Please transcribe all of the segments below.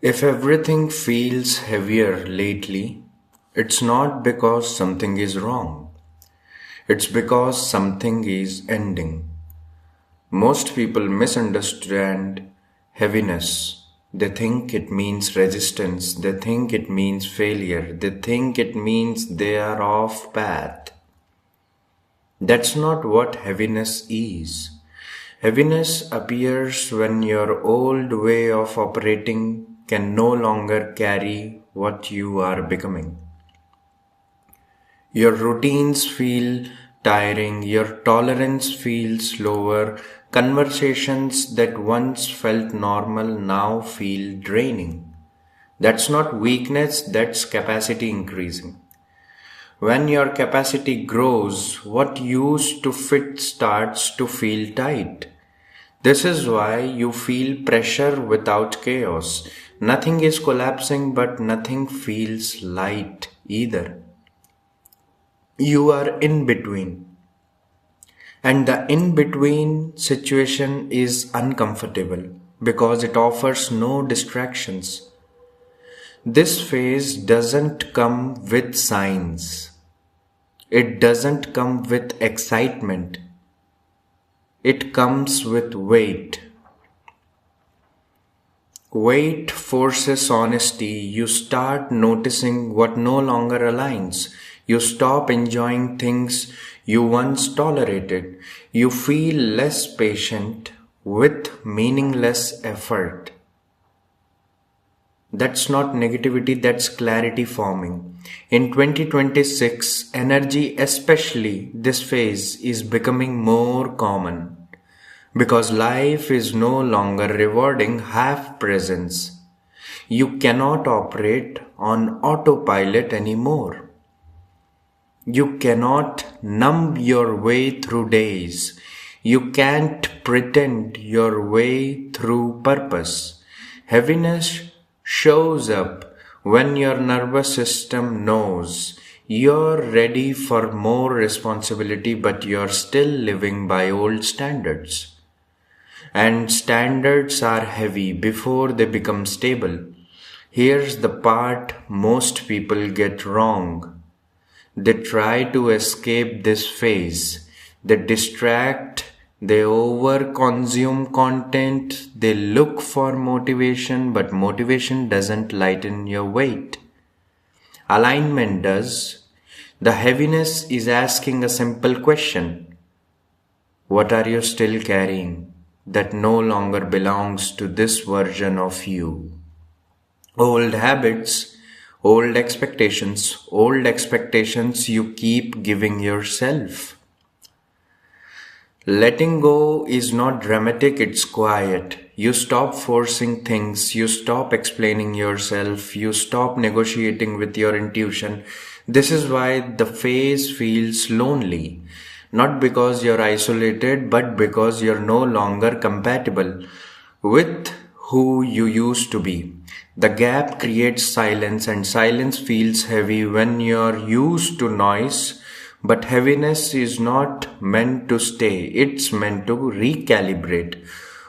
If everything feels heavier lately, it's not because something is wrong. It's because something is ending. Most people misunderstand heaviness. They think it means resistance. They think it means failure. They think it means they are off path. That's not what heaviness is. Heaviness appears when your old way of operating can no longer carry what you are becoming. Your routines feel tiring, your tolerance feels lower, conversations that once felt normal now feel draining. That's not weakness, that's capacity increasing. When your capacity grows, what used to fit starts to feel tight. This is why you feel pressure without chaos. Nothing is collapsing, but nothing feels light either. You are in between. And the in between situation is uncomfortable because it offers no distractions. This phase doesn't come with signs. It doesn't come with excitement. It comes with weight. Weight forces honesty. You start noticing what no longer aligns. You stop enjoying things you once tolerated. You feel less patient with meaningless effort. That's not negativity, that's clarity forming. In 2026, energy, especially this phase, is becoming more common because life is no longer rewarding half presence. You cannot operate on autopilot anymore. You cannot numb your way through days. You can't pretend your way through purpose. Heaviness shows up when your nervous system knows you're ready for more responsibility, but you're still living by old standards. And standards are heavy before they become stable. Here's the part most people get wrong. They try to escape this phase. They distract, they overconsume content, they look for motivation, but motivation doesn't lighten your weight. Alignment does. The heaviness is asking a simple question. What are you still carrying that no longer belongs to this version of you? Old habits, old expectations you keep giving yourself. Letting go is not dramatic, it's quiet. You stop forcing things, you stop explaining yourself, you stop negotiating with your intuition. This is why the phase feels lonely. Not because you're isolated, but because you're no longer compatible with who you used to be. The gap creates silence, and silence feels heavy when you're used to noise. But heaviness is not meant to stay, it's meant to recalibrate.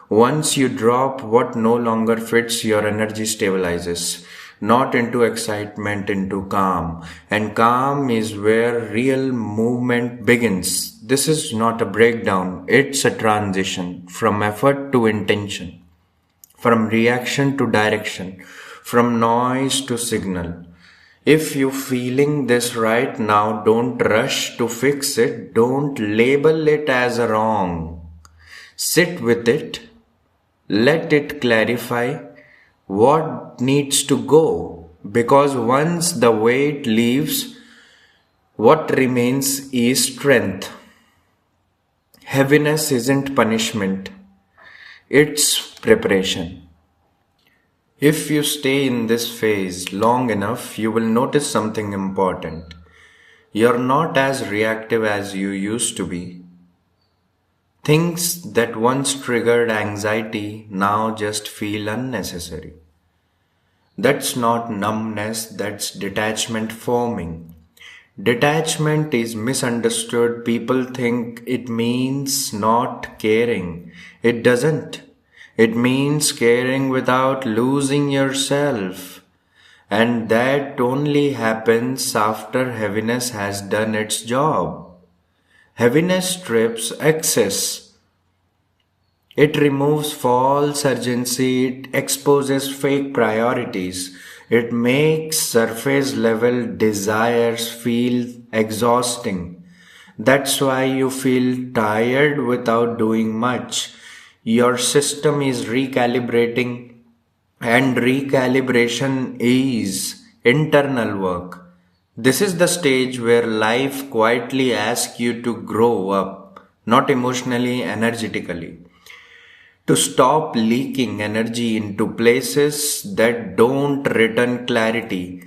Once you drop what no longer fits, your energy stabilizes. Not into excitement, into calm. And calm is where real movement begins. This is not a breakdown, it's a transition from effort to intention, from reaction to direction, from noise to signal. If you're feeling this right now, don't rush to fix it. Don't label it as a wrong. Sit with it. Let it clarify what needs to go. Because once the weight leaves, what remains is strength. Heaviness isn't punishment. It's preparation. If you stay in this phase long enough, you will notice something important. You're not as reactive as you used to be. Things that once triggered anxiety now just feel unnecessary. That's not numbness, that's detachment forming. Detachment is misunderstood. People think it means not caring. It doesn't. It means caring without losing yourself. And that only happens after heaviness has done its job. Heaviness strips excess. It removes false urgency, it exposes fake priorities, it makes surface level desires feel exhausting. That's why you feel tired without doing much. Your system is recalibrating, and recalibration is internal work. This is the stage where life quietly asks you to grow up, not emotionally, energetically, to stop leaking energy into places that don't return clarity,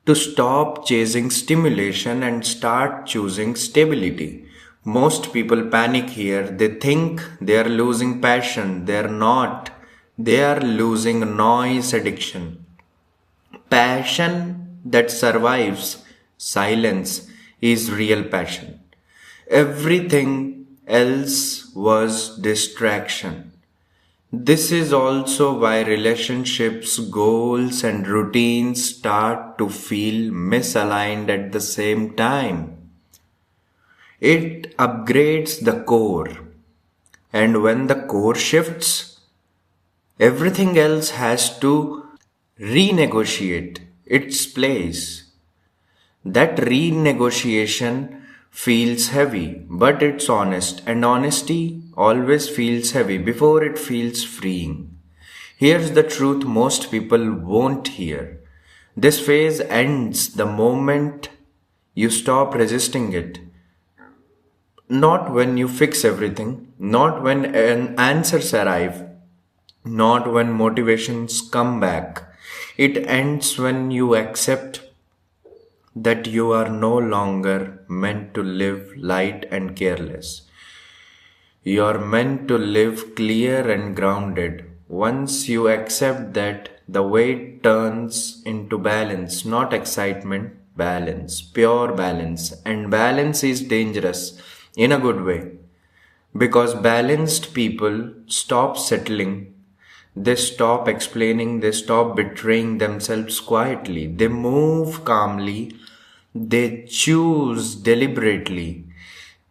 to stop chasing stimulation and start choosing stability. Most people panic here. They think they are losing passion. They are not. They are losing noise addiction. Passion that survives silence is real passion. Everything else was distraction. This is also why relationships, goals, and routines start to feel misaligned at the same time. It upgrades the core, and when the core shifts, everything else has to renegotiate its place. That renegotiation feels heavy, but it's honest, and honesty always feels heavy before it feels freeing. Here's the truth most people won't hear. This phase ends the moment you stop resisting it. Not when you fix everything, not when answers arrive, not when motivations come back. It ends when you accept that you are no longer meant to live light and careless. You are meant to live clear and grounded. Once you accept that, the weight turns into balance, not excitement, balance, pure balance. And balance is dangerous in a good way, because balanced people stop settling. They stop explaining, they stop betraying themselves quietly. They move calmly, they choose deliberately.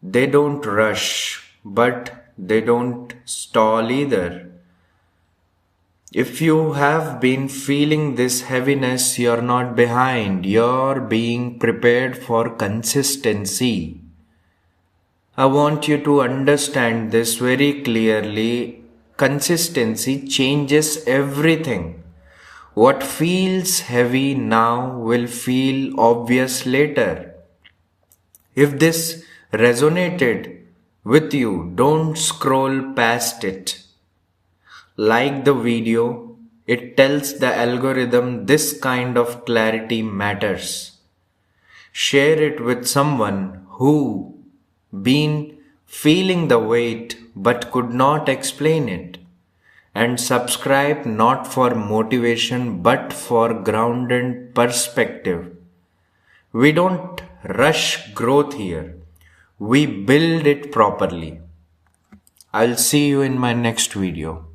They don't rush, but they don't stall either. If you have been feeling this heaviness, you're not behind, you're being prepared for consistency. I want you to understand this very clearly. Consistency changes everything. What feels heavy now will feel obvious later. If this resonated with you, don't scroll past it. Like the video, it tells the algorithm this kind of clarity matters. Share it with someone who been feeling the weight but could not explain it. And subscribe not for motivation but for grounded perspective. We don't rush growth here. We build it properly. I'll see you in my next video.